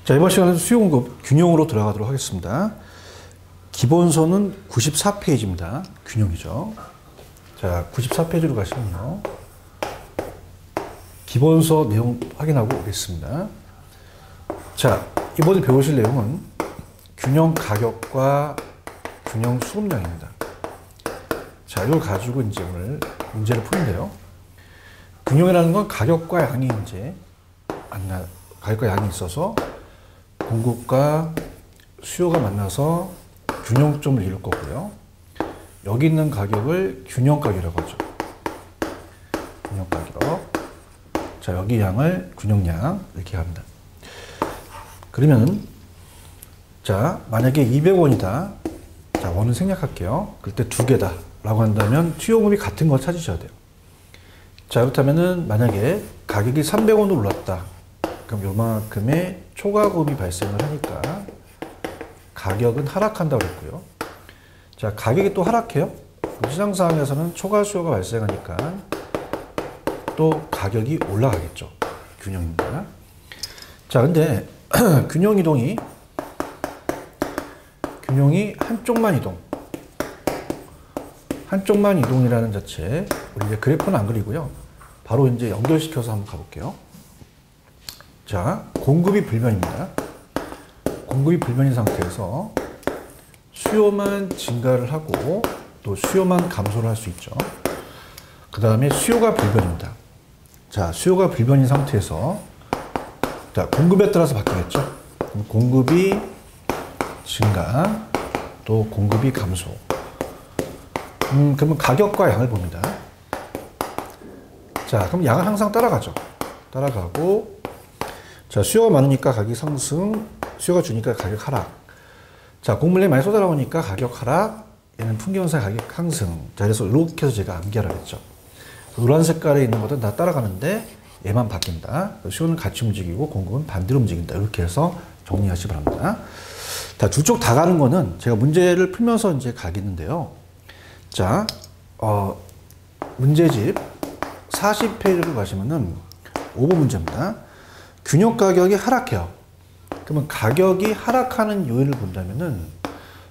자, 이번 시간에는 수요 공급 균형으로 들어가도록 하겠습니다. 기본서는 94페이지입니다. 균형이죠. 자, 94페이지로 가시면요. 기본서 내용 확인하고 오겠습니다. 자, 이번에 배우실 내용은 균형 가격과 균형 수급량입니다. 자, 이걸 가지고 이제 오늘 문제를 푸는데요. 균형이라는 건 가격과 양이 이제 가격과 양이 있어서 공급과 수요가 만나서 균형점을 이룰 거고요. 여기 있는 가격을 균형가격이라고 하죠. 균형가격. 자, 여기 양을 균형량 이렇게 합니다. 그러면 자, 만약에 200원이다. 자, 원은 생략할게요. 그때 두 개다 라고 한다면 수요금이 같은 거 찾으셔야 돼요. 자, 그렇다면은 만약에 가격이 300원으로 올랐다. 그럼 요만큼의 초과금이 발생을 하니까 가격은 하락한다고 했고요. 자, 가격이 또 하락해요. 시장 상황에서는 초과 수요가 발생하니까 또 가격이 올라가겠죠. 균형입니다. 자, 근데 균형이 한쪽만 이동이라는 자체, 우리 이제 그래프는 안 그리고요. 바로 이제 연결시켜서 한번 가볼게요. 자, 공급이 불변입니다. 공급이 불변인 상태에서 수요만 증가를 하고 또 수요만 감소를 할 수 있죠. 그 다음에 수요가 불변입니다. 자, 수요가 불변인 상태에서 자, 공급에 따라서 바뀌겠죠. 그럼 공급이 증가 또 공급이 감소. 그러면 가격과 양을 봅니다. 자, 그럼 양은 항상 따라가죠. 따라가고 자, 수요가 많으니까 가격 상승, 수요가 주니까 가격 하락. 자, 곡물량이 많이 쏟아나오니까 가격 하락, 얘는 풍기현상 가격 상승. 자, 그래서 이렇게 해서 제가 암기하라 했죠. 노란 색깔에 있는 것들은 다 따라가는데 얘만 바뀐다. 수요는 같이 움직이고 공급은 반대로 움직인다. 이렇게 해서 정리하시기 바랍니다. 자, 두 쪽 다 가는 거는 제가 문제를 풀면서 이제 가겠는데요. 자, 문제집 40페이지로 가시면은 5번 문제입니다. 균형 가격이 하락해요. 그러면 가격이 하락하는 요인을 본다면은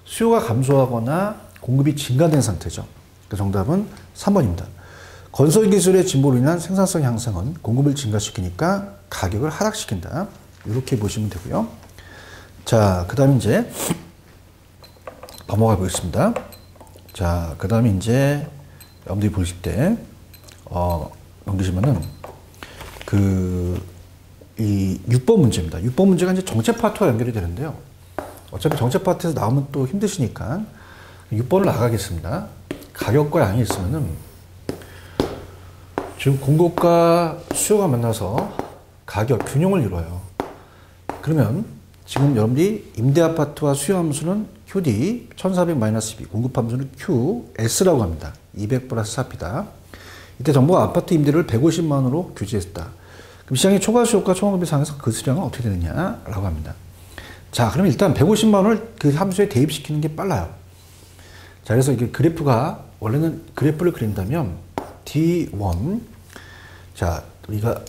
수요가 감소하거나 공급이 증가된 상태죠. 그 정답은 3번입니다. 건설 기술의 진보로 인한 생산성 향상은 공급을 증가시키니까 가격을 하락시킨다. 이렇게 보시면 되고요. 자, 그 다음에 이제 넘어가 보겠습니다. 자, 그 다음에 이제 여러분들이 보실 때 넘기시면은 이 6번 문제입니다. 6번 문제가 이제 정책 파트와 연결이 되는데요. 어차피 정책 파트에서 나오면 또 힘드시니까 6번을 나가겠습니다. 가격과 양이 있으면은 지금 공급과 수요가 만나서 가격 균형을 이뤄요. 그러면 지금 여러분들이 임대 아파트와 수요 함수는 QD 1400-2 공급 함수는 QS라고 합니다. 200 플러스 4P다. 이때 정부가 아파트 임대료를 150만 원으로 규제했다. 그럼 시장의 초과 수요과 초과금이 상해서 그 수량은 어떻게 되느냐라고 합니다. 자, 그러면 일단 150만 원을 그 함수에 대입시키는 게 빨라요. 자, 그래서 이게 그래프가 원래는 그래프를 그린다면 D1 자, 우리가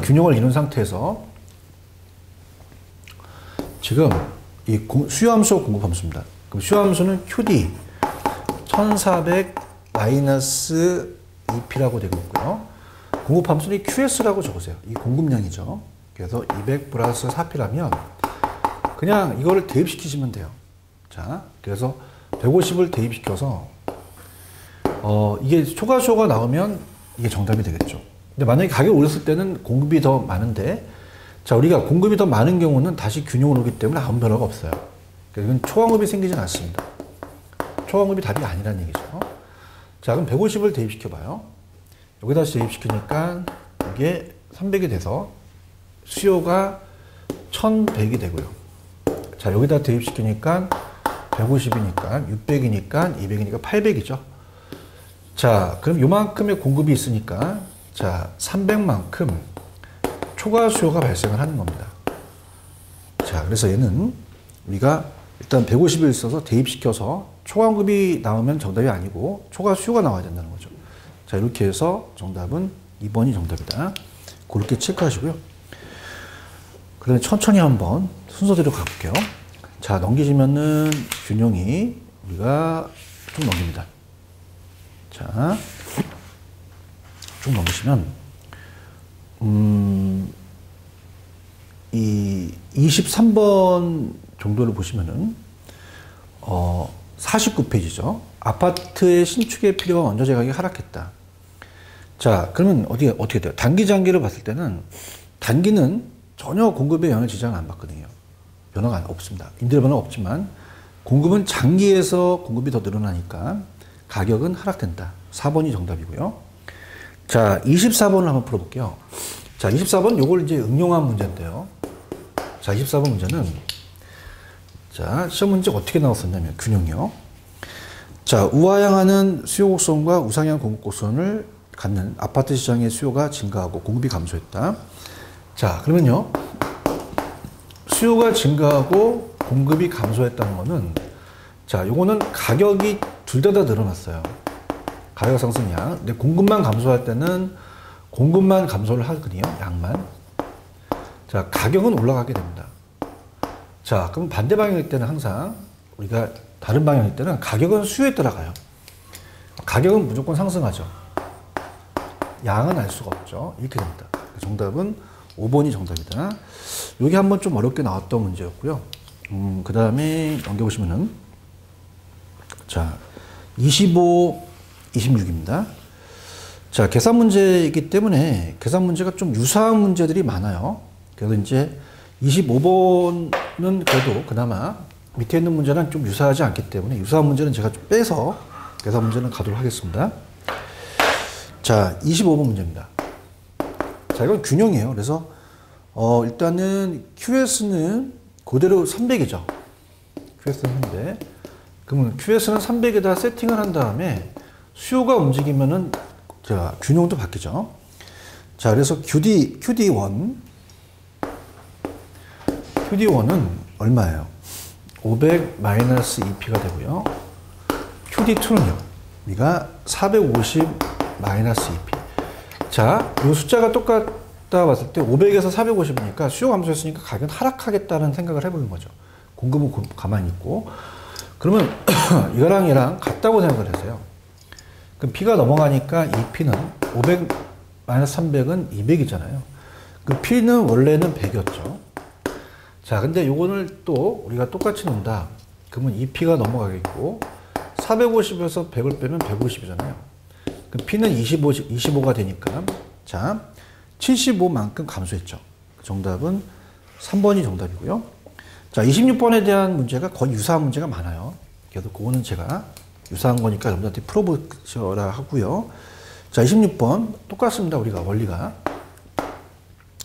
균형을 이룬 상태에서 지금 이 수요 함수와 공급 함수입니다. 그럼 수요 함수는 QD 1400-2P라고 되고 있고요. 공급 함수는 QS라고 적으세요. 이 공급량이죠. 그래서 200 플러스 4P라면 그냥 이거를 대입시키시면 돼요. 자, 그래서 150을 대입시켜서 이게 초과 수요가 나오면 이게 정답이 되겠죠. 근데 만약에 가격이 올렸을 때는 공급이 더 많은데 자, 우리가 공급이 더 많은 경우는 다시 균형으로 오기 때문에 아무 변화가 없어요. 이건 초과금이 생기진 않습니다. 초과금이 답이 아니라는 얘기죠. 자, 그럼 150을 대입시켜 봐요. 여기다 대입시키니까 이게 300이 돼서 수요가 1100이 되고요. 자, 여기다 대입시키니까 150이니까 600이니까 200이니까 800이죠. 자, 그럼 요만큼의 공급이 있으니까 자, 300만큼 초과 수요가 발생을 하는 겁니다. 자, 그래서 얘는 우리가 일단 150을 있어서 대입시켜서 초과금이 나오면 정답이 아니고 초과 수요가 나와야 된다는 거죠. 자, 이렇게 해서 정답은 2번이 정답이다. 그렇게 체크하시고요. 그다음에 천천히 한번 순서대로 가볼게요. 자, 넘기시면은 균형이 우리가 쭉 넘깁니다. 자, 쭉 넘기시면, 이 23번 정도를 보시면은, 49페이지죠. 아파트의 신축의 필요가 원자재 가격이 하락했다. 자, 그러면 어떻게 돼요? 단기 장기를 봤을 때는 단기는 전혀 공급에 영향 지장을 안 받거든요. 변화가 없습니다. 임대 변화가 없지만 공급은 장기에서 공급이 더 늘어나니까 가격은 하락된다. 4번이 정답이고요. 자, 24번을 한번 풀어볼게요. 자, 24번 요걸 이제 응용한 문제인데요. 자, 24번 문제는 자, 시험 문제 어떻게 나왔었냐면 균형이요. 자, 우하향하는 수요 곡선과 우상향 공급 곡선을 갖는 아파트 시장의 수요가 증가하고 공급이 감소했다. 자, 그러면요. 수요가 증가하고 공급이 감소했다는 거는 자, 요거는 가격이 둘 다 늘어났어요. 가격 상승량. 근데 공급만 감소할 때는 공급만 감소를 하거든요. 양만. 자, 가격은 올라가게 됩니다. 자, 그럼 반대 방향일 때는 항상 우리가 다른 방향일 때는 가격은 수요에 따라가요. 가격은 무조건 상승하죠. 양은 알 수가 없죠. 이렇게 됩니다. 정답은 5번이 정답이다. 여기 한번 좀 어렵게 나왔던 문제였고요. 그 다음에 넘겨보시면은 자, 25, 26입니다. 자, 계산 문제이기 때문에 계산 문제가 좀 유사한 문제들이 많아요. 그래서 이제 25번은 그래도 그나마 밑에 있는 문제는 좀 유사하지 않기 때문에 유사한 문제는 제가 좀 빼서 계산 문제는 가도록 하겠습니다. 자, 25번 문제입니다. 자, 이건 균형이에요. 그래서 일단은 QS는 그대로 300이죠. QS는 300. 그러면 QS는 300에다 세팅을 한 다음에 수요가 움직이면은 자, 균형도 바뀌죠. 자, 그래서 QD1은 얼마예요? 500-2P가 되고요. QD2는요. 우리가 450-2P. 자, 이 숫자가 똑같다 봤을 때 500에서 450이니까 수요 감소했으니까 가격은 하락하겠다는 생각을 해보는 거죠. 공급은 가만히 있고. 그러면 이거랑 얘랑 같다고 생각을 하세요. 그럼 P가 넘어가니까 이 P는 500-300은 200이잖아요. 그 P는 원래는 100이었죠. 자, 근데 요거를 또 우리가 똑같이 놓는다. 그러면 이 P가 넘어가겠고 450에서 100을 빼면 150이잖아요. 그럼 P는 25가 되니까 자, 75만큼 감소했죠. 정답은 3번이 정답이고요. 자, 26번에 대한 문제가 거의 유사한 문제가 많아요. 그래서 그거는 제가 유사한 거니까 여러분들한테 풀어보셔라 하고요. 자, 26번 똑같습니다. 우리가 원리가.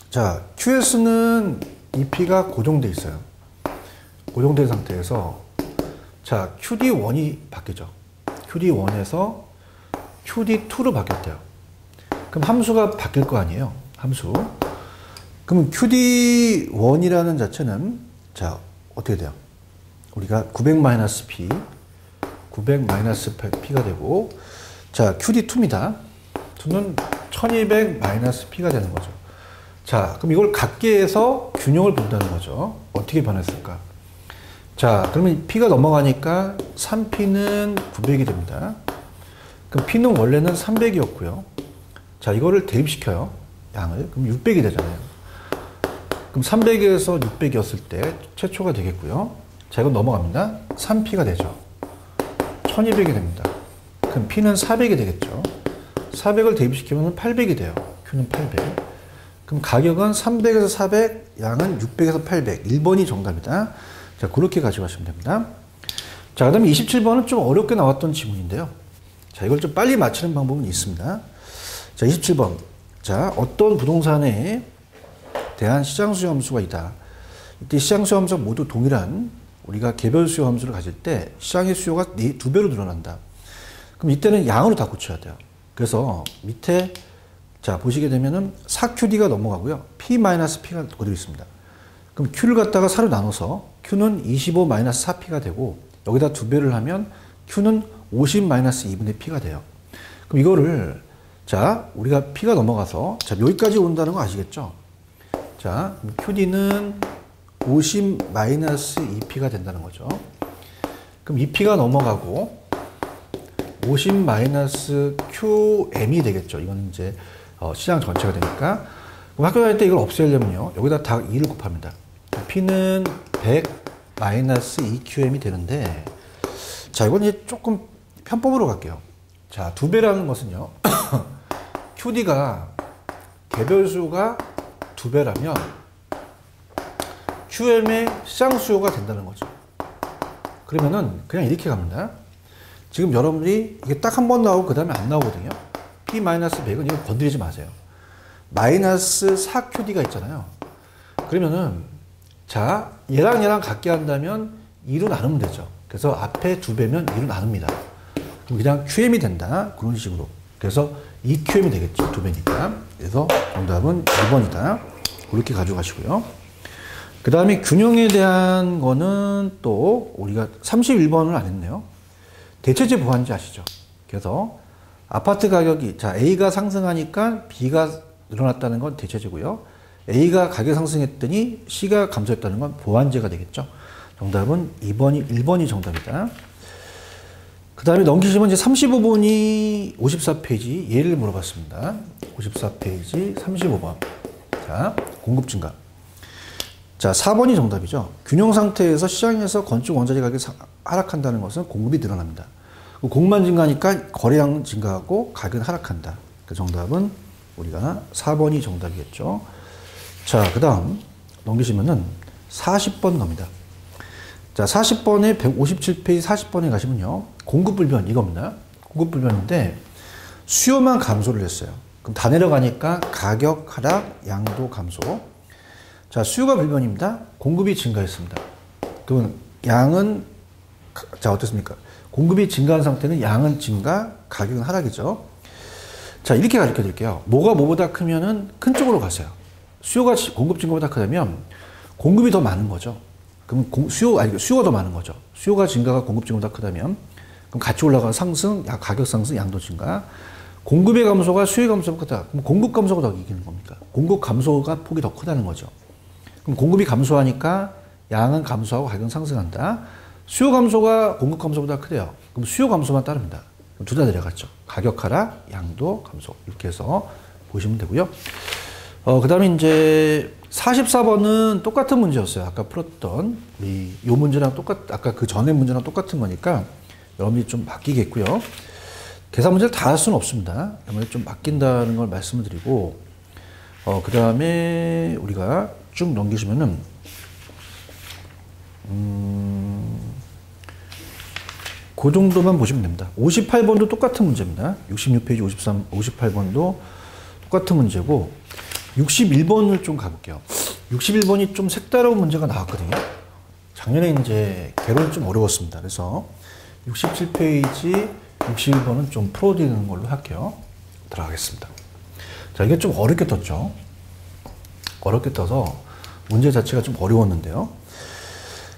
자, QS는 EP가 고정돼 있어요. 고정된 상태에서 자, QD1이 바뀌죠. QD1에서 QD2로 바뀌었대요. 그럼 함수가 바뀔 거 아니에요. 함수. 그럼 QD1이라는 자체는 자, 어떻게 돼요? 우리가 900-P 900-P가 되고 자, QD2입니다. 2는 1200-P가 되는 거죠. 자, 그럼 이걸 같게 해서 균형을 본다는 거죠. 어떻게 변했을까? 자, 그러면 P가 넘어가니까 3P는 900이 됩니다. 그럼 P는 원래는 300이었고요. 자, 이거를 대입시켜요. 양을. 그럼 600이 되잖아요. 그럼 300에서 600이었을 때 최초가 되겠고요. 자, 이건 넘어갑니다. 3P가 되죠. 1200이 됩니다. 그럼 P는 400이 되겠죠. 400을 대입시키면 800이 돼요. Q는 800. 그럼 가격은 300에서 400, 양은 600에서 800. 1번이 정답이다. 자, 그렇게 가져가시면 됩니다. 자, 그 다음에 27번은 좀 어렵게 나왔던 지문인데요. 자, 이걸 좀 빨리 맞히는 방법은 있습니다. 자, 27번. 자, 어떤 부동산에 대한 시장 수요 함수가 있다. 이때 시장 수요 함수가 모두 동일한 우리가 개별 수요 함수를 가질 때 시장의 수요가 2배로 늘어난다. 그럼 이때는 양으로 다 고쳐야 돼요. 그래서 밑에 자, 보시게 되면은 4QD가 넘어가고요. P-P가 그대로 있습니다. 그럼 Q를 갖다가 4로 나눠서 Q는 25-4P가 되고 여기다 2배를 하면 Q는 50-2분의 P가 돼요. 그럼 이거를 자, 우리가 P가 넘어가서 자, 여기까지 온다는 거 아시겠죠? 자, QD는 50 마이너스 2P가 된다는 거죠. 그럼 2P가 넘어가고 50 마이너스 QM이 되겠죠. 이건 이제 시장 전체가 되니까. 그럼 학교 다닐 때 이걸 없애려면요. 여기다 다 2를 곱합니다. P는 100 마이너스 2QM이 되는데, 자, 이건 이제 조금 편법으로 갈게요. 자, 2배라는 것은요. QD가 개별수가 2배라면 QM의 시장 수요가 된다는 거죠. 그러면은 그냥 이렇게 갑니다. 지금 여러분들이 이게 딱 한 번 나오고 그 다음에 안 나오거든요. P-100은 이거 건드리지 마세요. 마이너스 4QD가 있잖아요. 그러면은 자, 얘랑 같게 한다면 2로 나누면 되죠. 그래서 앞에 2배면 2로 나눕니다. 그럼 그냥 QM이 된다. 그런 식으로. 그래서 2QM이 되겠죠. 2배니까. 그래서 정답은 2번이다. 그렇게 가져가시고요. 그 다음에 균형에 대한 거는 또 우리가 31번을 안 했네요. 대체제 보완제 아시죠? 그래서 아파트 가격이, 자, A가 상승하니까 B가 늘어났다는 건 대체제고요. A가 가격 상승했더니 C가 감소했다는 건 보완제가 되겠죠. 정답은 1번이 정답이다. 그 다음에 넘기시면 이제 35번이 54페이지 예를 물어봤습니다. 54페이지 35번. 자, 공급 증가. 자, 4번이 정답이죠. 균형 상태에서 시장에서 건축 원자재 가격이 하락한다는 것은 공급이 늘어납니다. 공급만 증가하니까 거래량 증가하고 가격은 하락한다. 그 정답은 우리가 4번이 정답이겠죠. 자, 그 다음 넘기시면은 40번 갑니다. 자, 40번에 157페이지 40번에 가시면요. 공급불변 이겁니다. 공급불변인데 수요만 감소를 했어요. 그럼 다 내려가니까 가격 하락, 양도 감소. 자, 수요가 불변입니다. 공급이 증가했습니다. 그러면 양은, 자, 어떻습니까? 공급이 증가한 상태는 양은 증가, 가격은 하락이죠. 자, 이렇게 가르쳐 드릴게요. 뭐가 뭐보다 크면은 큰 쪽으로 가세요. 수요가 공급 증가보다 크다면 공급이 더 많은 거죠. 그럼 수요가 더 많은 거죠. 수요가 증가가 공급 증가보다 크다면 그럼 같이 올라가는 상승, 가격 상승, 양도 증가. 공급의 감소가 수요의 감소보다 크다. 그럼 공급 감소가 더 이기는 겁니까? 공급 감소가 폭이 더 크다는 거죠. 그럼 공급이 감소하니까 양은 감소하고 가격은 상승한다. 수요 감소가 공급 감소보다 크대요. 그럼 수요 감소만 따릅니다. 그럼 둘 다 내려갔죠. 가격 하락, 양도 감소. 이렇게 해서 보시면 되고요. 그 다음에 이제 44번은 똑같은 문제였어요. 아까 풀었던 요 문제랑 아까 그 전에 문제랑 똑같은 거니까 여러분이 좀 맡기겠고요. 계산 문제를 다 할 수는 없습니다. 여러분이 좀 맡긴다는 걸 말씀을 드리고, 그 다음에 우리가 쭉 넘기시면은, 그 정도만 보시면 됩니다. 58번도 똑같은 문제입니다. 66페이지 58번도 똑같은 문제고, 61번을 좀 가볼게요. 61번이 좀 색다른 문제가 나왔거든요. 작년에 이제 개론이 좀 어려웠습니다. 그래서 67페이지 61번은 좀 풀어드리는 걸로 할게요. 들어가겠습니다. 자, 이게 좀 어렵게 떴죠. 어렵게 떠서 문제 자체가 좀 어려웠는데요.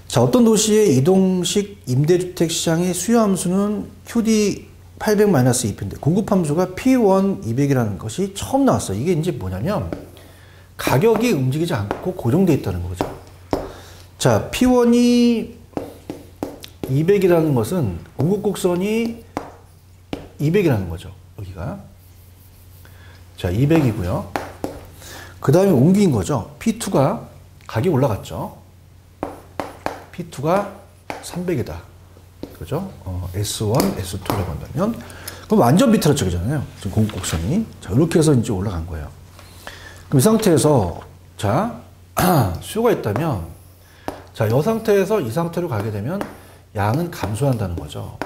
자, 어떤 도시의 이동식 임대주택 시장의 수요 함수는 QD 800-2P인데 공급 함수가 P1 200이라는 것이 처음 나왔어요. 이게 이제 뭐냐면 가격이 움직이지 않고 고정되어 있다는 거죠. 자, P1이 200이라는 것은 공급 곡선이 200이라는 거죠. 여기가. 자, 200이고요. 그 다음에 옮긴 거죠. P2가 가격이 올라갔죠. P2가 300이다. 그죠? S1, S2라고 한다면 그럼 완전 비틀어 쪽이잖아요. 지금 공급 곡선이. 자, 이렇게 해서 이제 올라간 거예요. 그럼 이 상태에서 자, 수요가 있다면 자, 이 상태에서 이 상태로 가게 되면 양은 감소한다는 거죠.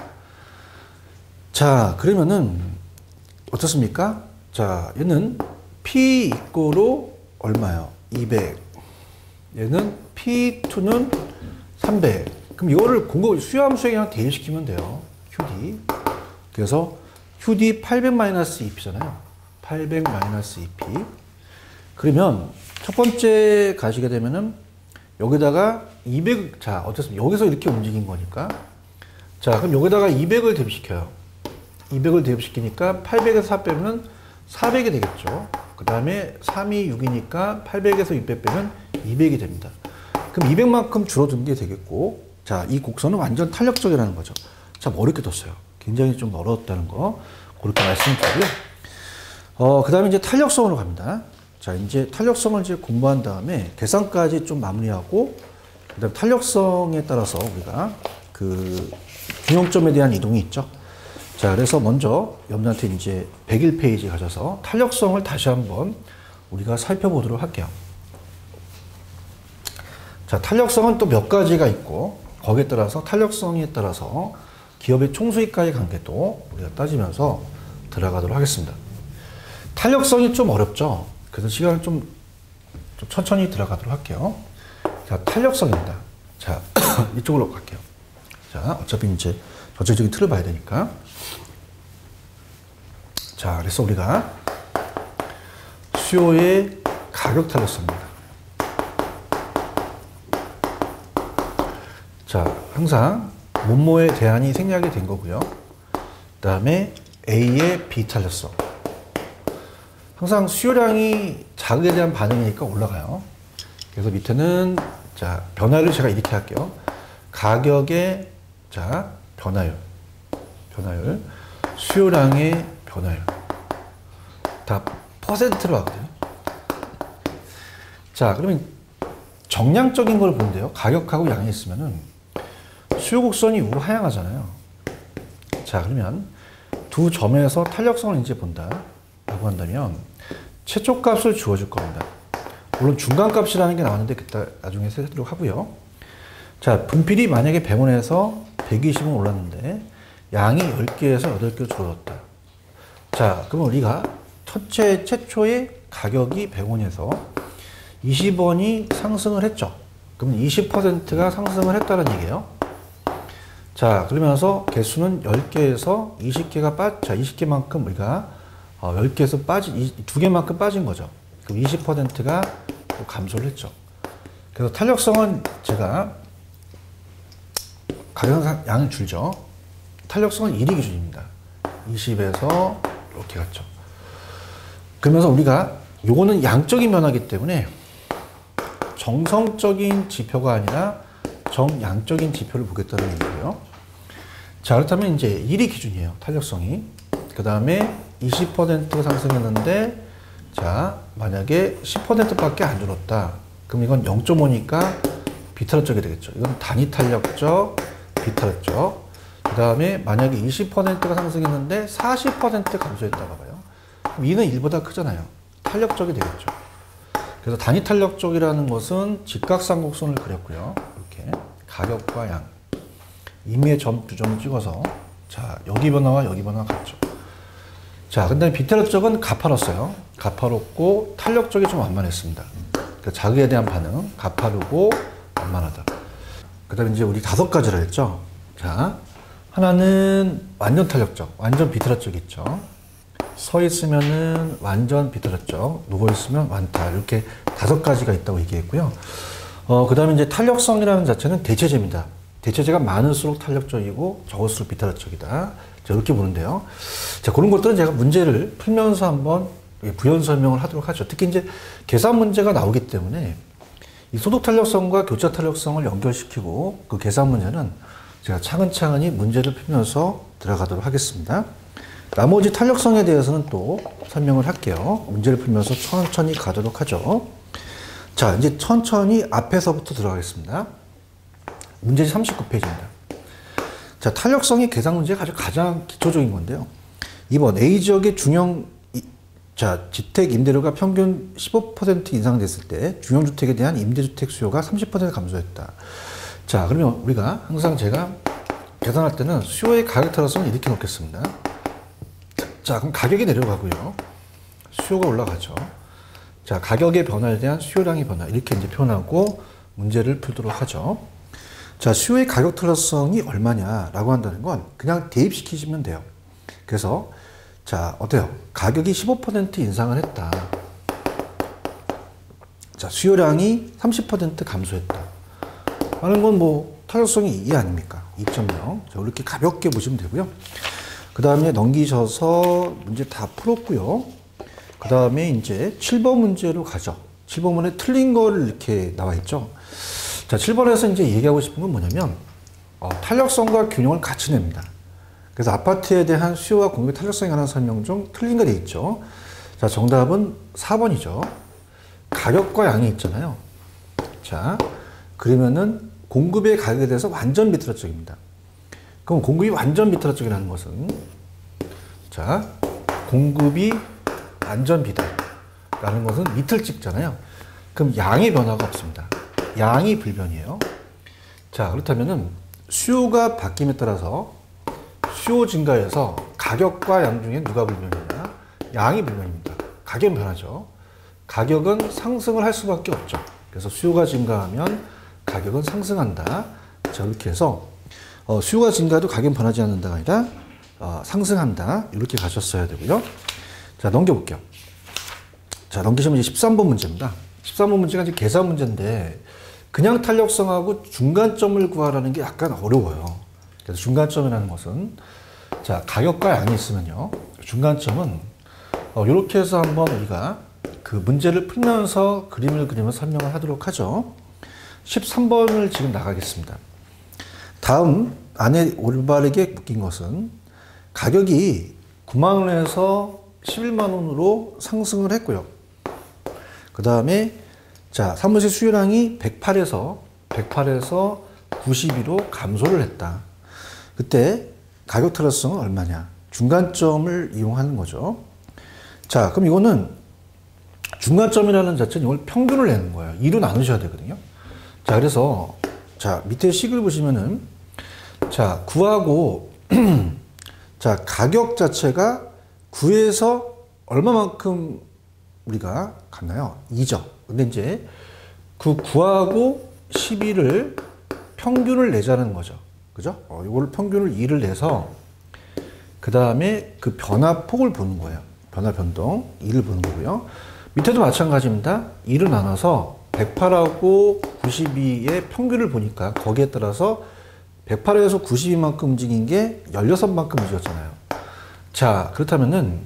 자, 그러면은 어떻습니까? 자, 얘는 P 이꼬로 얼마요? 200. 얘는 P2는 300. 그럼 이거를 공급 수요함수에 그냥 대입시키면 돼요. QD. 그래서 QD 800-2P잖아요. 800-2P. 그러면 첫 번째 가시게 되면은 여기다가 200, 자, 어떻습니까? 여기서 이렇게 움직인 거니까. 자, 그럼 여기다가 200을 대입시켜요. 200을 대입시키니까 800에서 4 빼면 400이 되겠죠. 그 다음에 3이 6이니까 800에서 600 빼면 200이 됩니다. 그럼 200만큼 줄어든 게 되겠고, 자, 이 곡선은 완전 탄력적이라는 거죠. 참 어렵게 뒀어요. 굉장히 좀 어려웠다는 거, 그렇게 말씀드리고요. 그 다음에 이제 탄력성으로 갑니다. 자, 이제 탄력성을 이제 공부한 다음에 계산까지 좀 마무리하고, 그 다음 탄력성에 따라서 우리가 그 균형점에 대한 이동이 있죠. 자, 그래서 먼저 여러분한테 이제 101페이지 가셔서 탄력성을 다시 한번 우리가 살펴보도록 할게요. 자, 탄력성은 또 몇 가지가 있고, 거기에 따라서 탄력성에 따라서 기업의 총수익과의 관계도 우리가 따지면서 들어가도록 하겠습니다. 탄력성이 좀 어렵죠? 그래서 시간을 좀 천천히 들어가도록 할게요. 자, 탄력성입니다. 자, 이쪽으로 갈게요. 자, 어차피 이제 전체적인 틀을 봐야 되니까. 자, 그래서 우리가 수요의 가격 탄력성입니다. 자, 항상 분모의 대안이 생략이 된 거고요. 그 다음에 A의 비탄력성. 항상 수요량이 자극에 대한 반응이니까 올라가요. 그래서 밑에는 자, 변화를 제가 이렇게 할게요. 가격의 자, 변화율, 수요량의 변화율. 다 퍼센트로 하거든요. 자, 그러면 정량적인 걸 보는데요. 가격하고 양이 있으면은 수요 곡선이 우하향하잖아요. 자, 그러면 두 점에서 탄력성을 이제 본다라고 한다면 최초 값을 주어줄 겁니다. 물론 중간 값이라는 게 나왔는데 그때 나중에 세도록 하고요. 자, 분필이 만약에 100원에서 120원 올랐는데 양이 10개에서 8개로 줄어들었다. 자, 그러면 우리가 최초의 가격이 100원에서 20원이 상승을 했죠. 그러면 20%가 상승을 했다는 얘기예요. 자, 그러면서 개수는 10개에서 20개가 자, 20개만큼 우리가 10개에서 2개만큼 빠진 거죠. 그럼 20%가 감소를 했죠. 그래서 탄력성은 제가 가격 양이 줄죠. 탄력성은 1이 기준입니다. 20에서 이렇게 갔죠. 그러면서 우리가 요거는 양적인 변화이기 때문에 정성적인 지표가 아니라 정양적인 지표를 보겠다는 얘기고요. 자, 그렇다면 이제 1이 기준이에요. 탄력성이. 그 다음에 20%가 상승했는데, 자, 만약에 10%밖에 안 줄었다. 그럼 이건 0.5니까 비탄력적이 되겠죠. 이건 단위 탄력적, 비탄력적. 그 다음에 만약에 20%가 상승했는데 40% 감소했다가 봐요. 그럼 2는 1보다 크잖아요. 탄력적이 되겠죠. 그래서 단위 탄력적이라는 것은 직각삼곡선을 그렸고요. 이렇게 가격과 양. 임의의 점 두 점을 찍어서 자, 여기 변화와 여기 변화가 같죠. 자, 근데 비탄력적은 가파랐어요. 가파롭고 탄력적이 좀 완만했습니다. 그러니까 자극에 대한 반응, 가파르고 완만하다. 그 다음에 이제 우리 5가지를 했죠. 자, 하나는 완전 탄력적, 완전 비탄력적 있죠. 서 있으면은 완전 비탄력적, 누워 있으면 완탄. 이렇게 5가지가 있다고 얘기했고요. 그 다음에 이제 탄력성이라는 자체는 대체제입니다. 대체제가 많을수록 탄력적이고 적을수록 비탄력적이다. 자, 이렇게 보는데요. 자, 그런 것들은 제가 문제를 풀면서 한번 부연 설명을 하도록 하죠. 특히 이제 계산 문제가 나오기 때문에 이 소득 탄력성과 교차 탄력성을 연결시키고 그 계산 문제는 제가 차근차근히 문제를 풀면서 들어가도록 하겠습니다. 나머지 탄력성에 대해서는 또 설명을 할게요. 문제를 풀면서 천천히 가도록 하죠. 자, 이제 천천히 앞에서부터 들어가겠습니다. 문제지 39페이지입니다. 자, 탄력성이 계산 문제가 가장 기초적인 건데요. 2번 A 지역의 중형 자, 주택 임대료가 평균 15% 인상됐을 때 중형주택에 대한 임대주택 수요가 30% 감소했다. 자, 그러면 우리가 항상 제가 계산할 때는 수요의 가격 탄력성을 이렇게 놓겠습니다. 자, 그럼 가격이 내려가고요. 수요가 올라가죠. 자, 가격의 변화에 대한 수요량의 변화 이렇게 이제 표현하고 문제를 풀도록 하죠. 자, 수요의 가격 탄력성이 얼마냐라고 한다는 건 그냥 대입시키시면 돼요. 그래서 자, 어때요? 가격이 15% 인상을 했다. 자, 수요량이 30% 감소했다. 하는 건 뭐 탄력성이 2 아닙니까? 2.0. 자, 이렇게 가볍게 보시면 되고요. 그 다음에 넘기셔서 문제 다 풀었고요. 그 다음에 이제 7번 문제로 가죠. 7번 문제 틀린 거를 이렇게 나와 있죠. 자, 7번에서 이제 얘기하고 싶은 건 뭐냐면, 탄력성과 균형을 같이 냅니다. 그래서 아파트에 대한 수요와 공급의 탄력성에 관한 설명 중 틀린 거 돼 있죠. 자, 정답은 4번이죠. 가격과 양이 있잖아요. 자, 그러면은 공급의 가격에 대해서 완전 비틀어적입니다. 그럼 공급이 완전 비틀어적이라는 것은, 자, 공급이 완전 비다라는 것은 밑을 찍잖아요. 그럼 양의 변화가 없습니다. 양이 불변이에요. 자, 그렇다면은 수요가 바뀜에 따라서 수요 증가에서 가격과 양 중에 누가 불변이냐? 양이 불변입니다. 가격은 변하죠. 가격은 상승을 할 수밖에 없죠. 그래서 수요가 증가하면 가격은 상승한다. 자, 이렇게 해서 수요가 증가해도 가격은 변하지 않는다가 아니라 상승한다. 이렇게 가셨어야 되고요. 자, 넘겨볼게요. 자, 넘기시면 이제 13번 문제입니다. 13번 문제가 이제 계산 문제인데 그냥 탄력성하고 중간점을 구하라는 게 약간 어려워요. 그래서 중간점이라는 것은, 자, 가격과 양이 있으면요. 중간점은 이렇게 해서 한번 우리가 그 문제를 풀면서 그림을 그리면서 설명을 하도록 하죠. 13번을 지금 나가겠습니다. 다음 안에 올바르게 묶인 것은 가격이 9만 원에서 11만 원으로 상승을 했고요. 그 다음에 자, 사무실 수요량이 108에서 92로 감소를 했다. 그때 가격 탄력성은 얼마냐? 중간점을 이용하는 거죠. 자, 그럼 이거는 중간점이라는 자체는 이걸 평균을 내는 거예요. 2로 나누셔야 되거든요. 자, 그래서 자, 밑에 식을 보시면은 자, 9하고 자, 가격 자체가 9에서 얼마만큼 우리가 갔나요? 2죠. 근데 이제 그 9하고 12를 평균을 내자는 거죠. 그죠? 이걸 평균을 2를 내서 그 다음에 그 변화폭을 보는 거예요. 변화 변동 2를 보는 거고요. 밑에도 마찬가지입니다. 2를 나눠서 108하고 92의 평균을 보니까 거기에 따라서 108에서 92만큼 움직인 게 16만큼 움직였잖아요. 자, 그렇다면은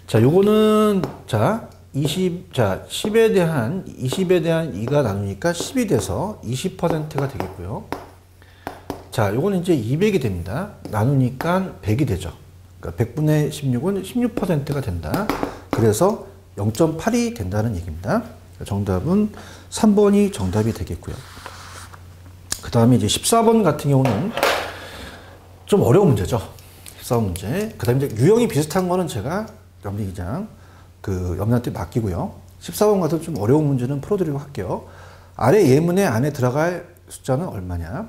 자, 요거는 자, 10에 대한 2가 나누니까 10이 돼서 20%가 되겠고요. 자, 요거는 이제 200이 됩니다. 나누니까 100이 되죠. 그러니까 100분의 16은 16%가 된다. 그래서 0.8이 된다는 얘기입니다. 정답은 3번이 정답이 되겠고요. 그 다음에 이제 14번 같은 경우는 좀 어려운 문제죠. 14번 문제. 그 다음에 이제 유형이 비슷한 거는 제가 염리기장 염리한테 맡기고요. 14번 같은 좀 어려운 문제는 풀어드리도록 할게요. 아래 예문의 안에 들어갈 숫자는 얼마냐?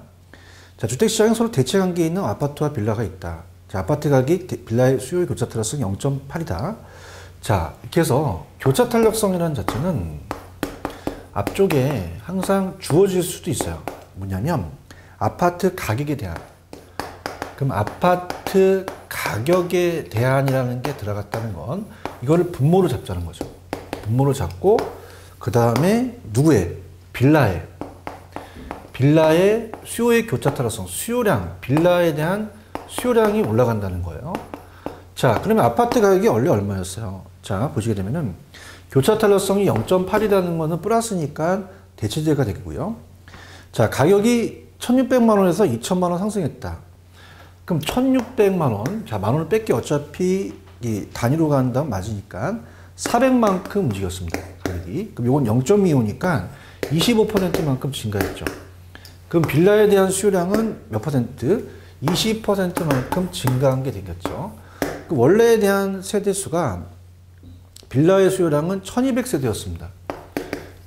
자, 주택시장에 서로 대체관계에 있는 아파트와 빌라가 있다. 자, 아파트 가격이 빌라의 수요의 교차 탄력성이 0.8이다. 자, 이렇게 해서 교차 탄력성이라는 자체는 앞쪽에 항상 주어질 수도 있어요. 뭐냐면 아파트 가격에 대한, 그럼 아파트 가격에 대한이라는 게 들어갔다는 건 이거를 분모로 잡자는 거죠. 분모로 잡고 그 다음에 누구의? 빌라의 수요의 교차 탄력성, 수요량, 빌라에 대한 수요량이 올라간다는 거예요. 자, 그러면 아파트 가격이 원래 얼마였어요? 자, 보시게 되면은 교차 탄력성이 0.8이라는 거는 플러스니까 대체제가 되고요. 자, 가격이 1,600만 원에서 2,000만 원 상승했다. 그럼 1,600만 원, 자, 만 원을 뺄게 어차피 이 단위로 간다면 맞으니까 400만큼 움직였습니다. 가격이. 그럼 이건 0.25니까 25%만큼 증가했죠. 그럼 빌라에 대한 수요량은 몇 퍼센트? 20%만큼 증가한 게 되겠죠. 그 원래에 대한 세대수가 빌라의 수요량은 1200세대였습니다.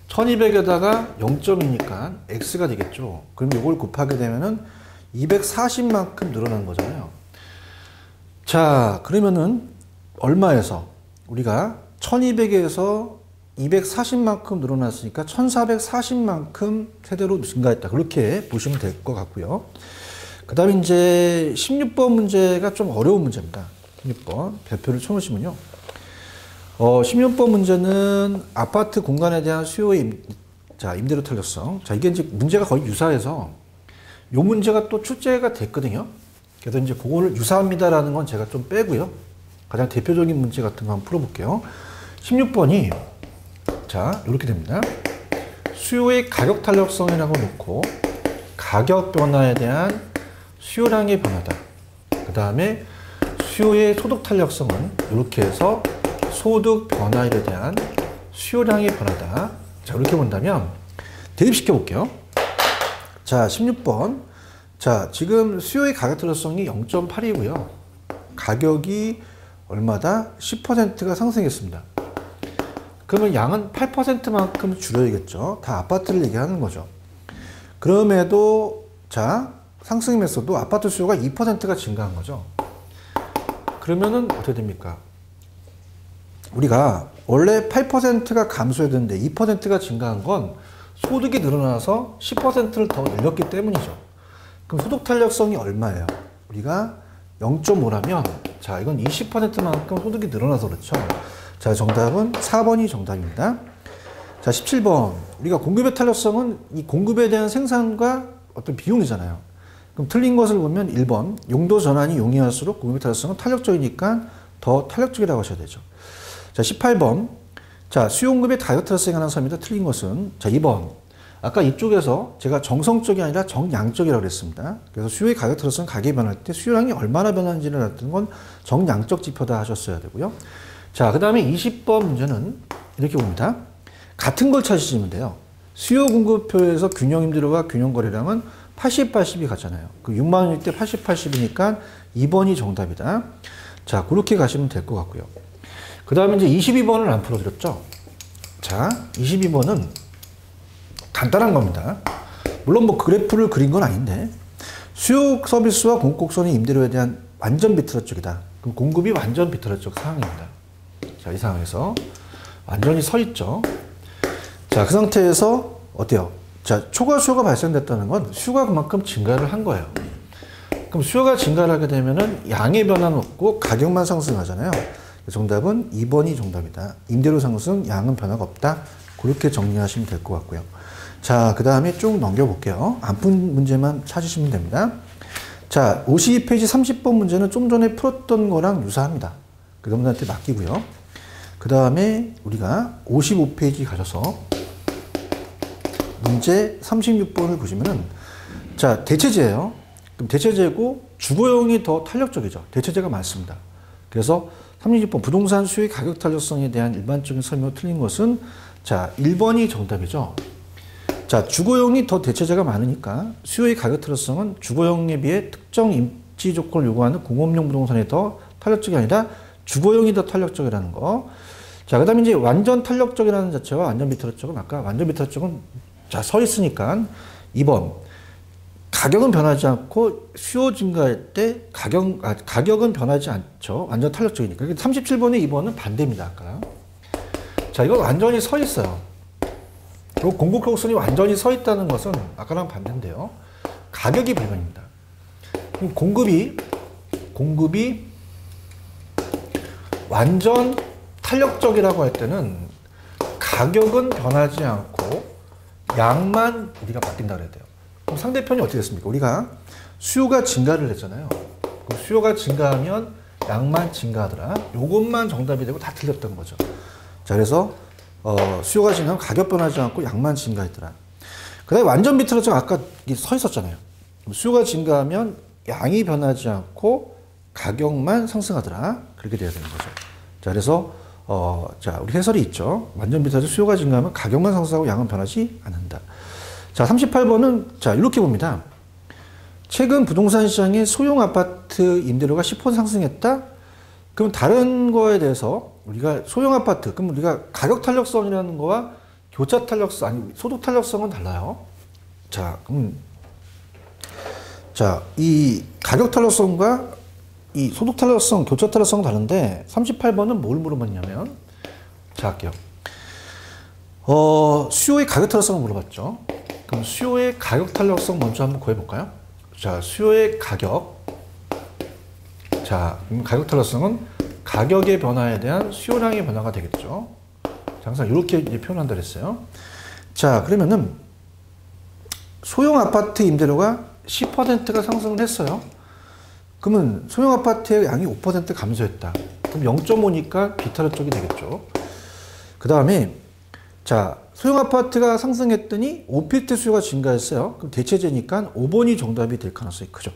1200에다가 0.2니까 X가 되겠죠. 그럼 이걸 곱하게 되면은 240만큼 늘어난 거잖아요. 자, 그러면은 얼마에서 우리가 1200에서 240만큼 늘어났으니까 1440만큼 세대로 증가했다. 그렇게 보시면 될 것 같고요. 그 다음에 이제 16번 문제가 좀 어려운 문제입니다. 16번 별표를 쳐놓으시면요. 16번 문제는 아파트 공간에 대한 수요의 임대료 탄력성. 자, 이게 이제 문제가 거의 유사해서 요 문제가 또 출제가 됐거든요. 그래서 이제 그거를 유사합니다라는 건 제가 좀 빼고요. 가장 대표적인 문제 같은 거 한번 풀어볼게요. 16번이 자, 이렇게 됩니다. 수요의 가격 탄력성이라고 놓고 가격 변화에 대한 수요량의 변화다. 그 다음에 수요의 소득 탄력성은 이렇게 해서 소득 변화율에 대한 수요량의 변화다. 자, 이렇게 본다면 대입시켜 볼게요. 자, 16번. 자, 지금 수요의 가격 탄력성이 0.8이고요. 가격이 얼마다? 10%가 상승했습니다. 그러면 양은 8%만큼 줄여야겠죠. 다 아파트를 얘기하는 거죠. 그럼에도 자, 상승이면서도 아파트 수요가 2%가 증가한 거죠. 그러면은 어떻게 됩니까? 우리가 원래 8%가 감소해야 되는데 2%가 증가한 건 소득이 늘어나서 10%를 더 늘렸기 때문이죠. 그럼 소득 탄력성이 얼마예요? 우리가 0.5라면 자, 이건 20%만큼 소득이 늘어나서 그렇죠. 자, 정답은 4번이 정답입니다. 자, 17번. 우리가 공급의 탄력성은 이 공급에 대한 생산과 어떤 비용이잖아요. 그럼 틀린 것을 보면 1번. 용도 전환이 용이할수록 공급의 탄력성은 탄력적이니까 더 탄력적이라고 하셔야 되죠. 자, 18번. 자, 수요공급의 가격 탄력성에 관한 설명입니다. 틀린 것은 자, 2번. 아까 이쪽에서 제가 정성적이 아니라 정량적이라고 그랬습니다. 그래서 수요의 가격 탄력성은 가격이 변할 때 수요량이 얼마나 변하는지를 나타내는 건 정량적 지표다 하셨어야 되고요. 자, 그 다음에 20번 문제는 이렇게 봅니다. 같은 걸 찾으시면 돼요. 수요 공급표에서 균형 임대료와 균형 거래량은 80, 80이 같잖아요. 그 6만 원일 때 80, 80이니까 2번이 정답이다. 자, 그렇게 가시면 될 것 같고요. 그 다음에 이제 22번을 안 풀어드렸죠. 자, 22번은 간단한 겁니다. 물론 뭐 그래프를 그린 건 아닌데 수요 서비스와 공급 곡선의 임대료에 대한 완전 비틀어 쪽이다. 그럼 공급이 완전 비틀어 쪽 상황입니다. 자, 이 상황에서 완전히 서 있죠. 자, 그 상태에서 어때요? 자, 초과 수요가 발생됐다는 건 수요가 그만큼 증가를 한 거예요. 그럼 수요가 증가를 하게 되면은 양의 변화는 없고 가격만 상승하잖아요. 정답은 2번이 정답이다. 임대료 상승, 양은 변화가 없다. 그렇게 정리하시면 될 것 같고요. 자, 그 다음에 쭉 넘겨볼게요. 안 푼 문제만 찾으시면 됩니다. 자, 52페이지 30번 문제는 좀 전에 풀었던 거랑 유사합니다. 그 여러분들한테 맡기고요. 그 다음에 우리가 55페이지 가셔서 문제 36번을 보시면은 자, 대체제예요. 그럼 대체제고 주거용이 더 탄력적이죠. 대체제가 많습니다. 그래서 36번 부동산 수요의 가격 탄력성에 대한 일반적인 설명을 틀린 것은 자, 1번이 정답이죠. 자, 주거용이 더 대체제가 많으니까 수요의 가격 탄력성은 주거용에 비해 특정 입지 조건을 요구하는 공업용 부동산이 더 탄력적이 아니라 주거용이 더 탄력적이라는 거. 자, 그 다음에 이제 완전 탄력적이라는 자체와 완전 비탄력적은 아까 완전 비탄력적은 자, 서 있으니까 2번. 가격은 변하지 않고 수요 증가할 때 가격은 변하지 않죠. 완전 탄력적이니까. 37번에 2번은 반대입니다. 아까. 자, 이건 완전히 서 있어요. 그리고 공급 곡선이 완전히 서 있다는 것은 아까랑 반대인데요. 가격이 불변입니다. 공급이 완전 탄력적이라고 할 때는 가격은 변하지 않고 양만 우리가 바뀐다 그래야 돼요. 그럼 상대편이 어떻게 됐습니까? 우리가 수요가 증가를 했잖아요. 그럼 수요가 증가하면 양만 증가하더라. 요것만 정답이 되고 다 틀렸던 거죠. 자, 그래서 수요가 증가하면 가격 변하지 않고 양만 증가했더라. 그 다음에 완전 비틀어져 아까 서 있었잖아요. 수요가 증가하면 양이 변하지 않고 가격만 상승하더라. 그렇게 돼야 되는 거죠. 자, 그래서 자, 우리 해설이 있죠. 완전 비틀어져 수요가 증가하면 가격만 상승하고 양은 변하지 않는다. 자, 38번은 자, 이렇게 봅니다. 최근 부동산 시장의 소형 아파트 임대료가 10% 상승했다? 그럼 다른 거에 대해서 우리가 소형 아파트, 그럼 우리가 가격 탄력성이라는 거와 교차 탄력성, 아니, 소득 탄력성은 달라요. 자, 자, 이 가격 탄력성과 이 소득 탄력성, 교차 탄력성은 다른데 38번은 뭘 물어봤냐면 자, 할게요. 수요의 가격 탄력성을 물어봤죠. 그럼 수요의 가격 탄력성 먼저 한번 구해볼까요? 자, 수요의 가격. 자, 가격 탄력성은 가격의 변화에 대한 수요량의 변화가 되겠죠. 자, 항상 이렇게 이제 표현한다 그랬어요. 자, 그러면은 소형 아파트 임대료가 10%가 상승을 했어요. 그러면 소형 아파트의 양이 5% 감소했다. 그럼 0.5니까 비타르 쪽이 되겠죠. 그 다음에 자, 소형 아파트가 상승했더니 오피스텔 수요가 증가했어요. 그럼 대체제니까 5번이 정답이 될 가능성이 크죠.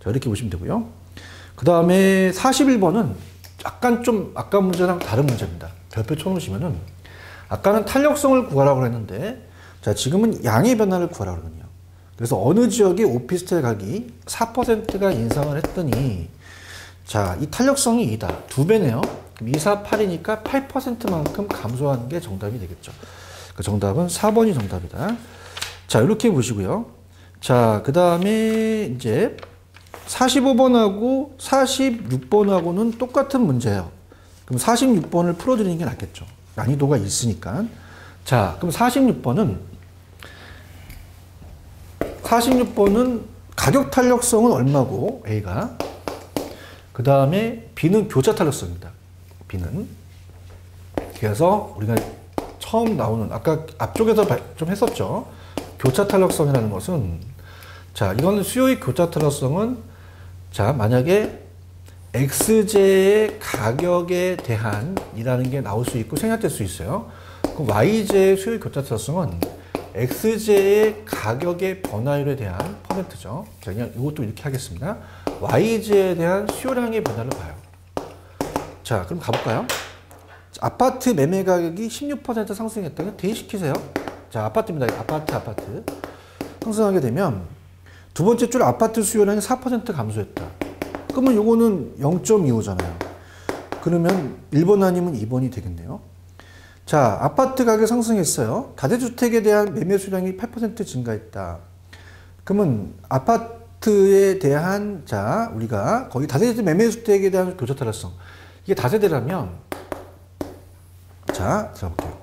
자, 이렇게 보시면 되고요. 그 다음에 41번은 약간 좀 아까 문제랑 다른 문제입니다. 별표 쳐놓으시면은 아까는 탄력성을 구하라고 했는데 자, 지금은 양의 변화를 구하라고 그러거든요. 그래서 어느 지역의 오피스텔 가격이 4%가 인상을 했더니 자, 이 탄력성이 2다. 2배네요. 그럼 2, 4, 8이니까 8%만큼 감소하는 게 정답이 되겠죠. 그 정답은 4번이 정답이다. 자, 이렇게 보시고요. 자, 그 다음에 이제 45번하고 46번하고는 똑같은 문제예요. 그럼 46번을 풀어드리는 게 낫겠죠. 난이도가 있으니까. 자, 그럼 46번은 가격 탄력성은 얼마고 A가 그 다음에 B는 교차 탄력성입니다. B는 그래서 우리가 처음 나오는 아까 앞쪽에서 좀 했었죠. 교차 탄력성이라는 것은 자, 이거는 수요의 교차 탄력성은 자, 만약에 XJ의 가격에 대한 이라는 게 나올 수 있고 생략될 수 있어요. 그럼 YJ의 수요의 교차 탄력성은 XJ의 가격의 변화율에 대한 퍼센트죠. 자, 그냥 이것도 이렇게 하겠습니다. YJ에 대한 수요량의 변화를 봐요. 자, 그럼 가볼까요? 아파트 매매 가격이 16% 상승했다면 대입시키세요. 자, 아파트입니다. 아파트. 상승하게 되면 두 번째 줄 아파트 수요량이 4% 감소했다. 그러면 요거는 0.25잖아요. 그러면 1번 아니면 2번이 되겠네요. 자, 아파트 가격 상승했어요. 다세주택에 대한 매매 수량이 8% 증가했다. 그러면 아파트에 대한 자, 우리가 거기 다세대 매매주택에 대한 교차 탄력성. 이게 다세대라면 자, 들어볼게요.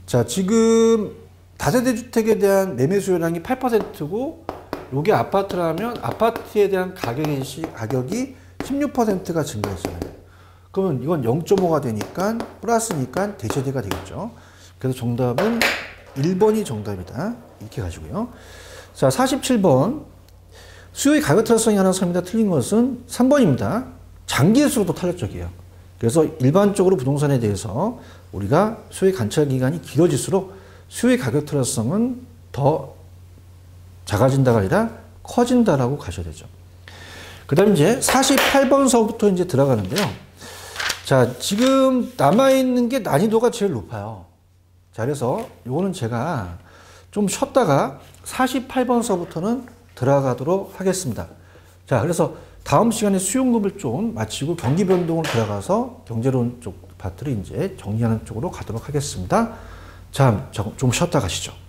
자, 지금 다세대 주택에 대한 매매 수요량이 8%고 요게 아파트라면 아파트에 대한 가격이 16%가 증가했잖아요. 그러면 이건 0.5가 되니까 플러스니까 대체제가 되겠죠. 그래서 정답은 1번이 정답이다. 이렇게 가지고요. 자, 47번. 수요의 가격 탄력성이 하나 섭니다. 틀린 것은 3번입니다. 장기일수록 더 탄력적이에요. 그래서 일반적으로 부동산에 대해서 우리가 수요의 관찰 기간이 길어질수록 수요의 가격 탄력성은 더 작아진다가 아니라 커진다라고 가셔야 되죠. 그 다음에 이제 48번서부터 이제 들어가는데요. 자, 지금 남아있는 게 난이도가 제일 높아요. 자, 그래서 요거는 제가 좀 쉬었다가 48번서부터는 들어가도록 하겠습니다. 자, 그래서 다음 시간에 수용급을 좀 마치고 경기 변동을 들어가서 경제론 쪽 파트를 이제 정리하는 쪽으로 가도록 하겠습니다. 자, 좀 쉬었다 가시죠.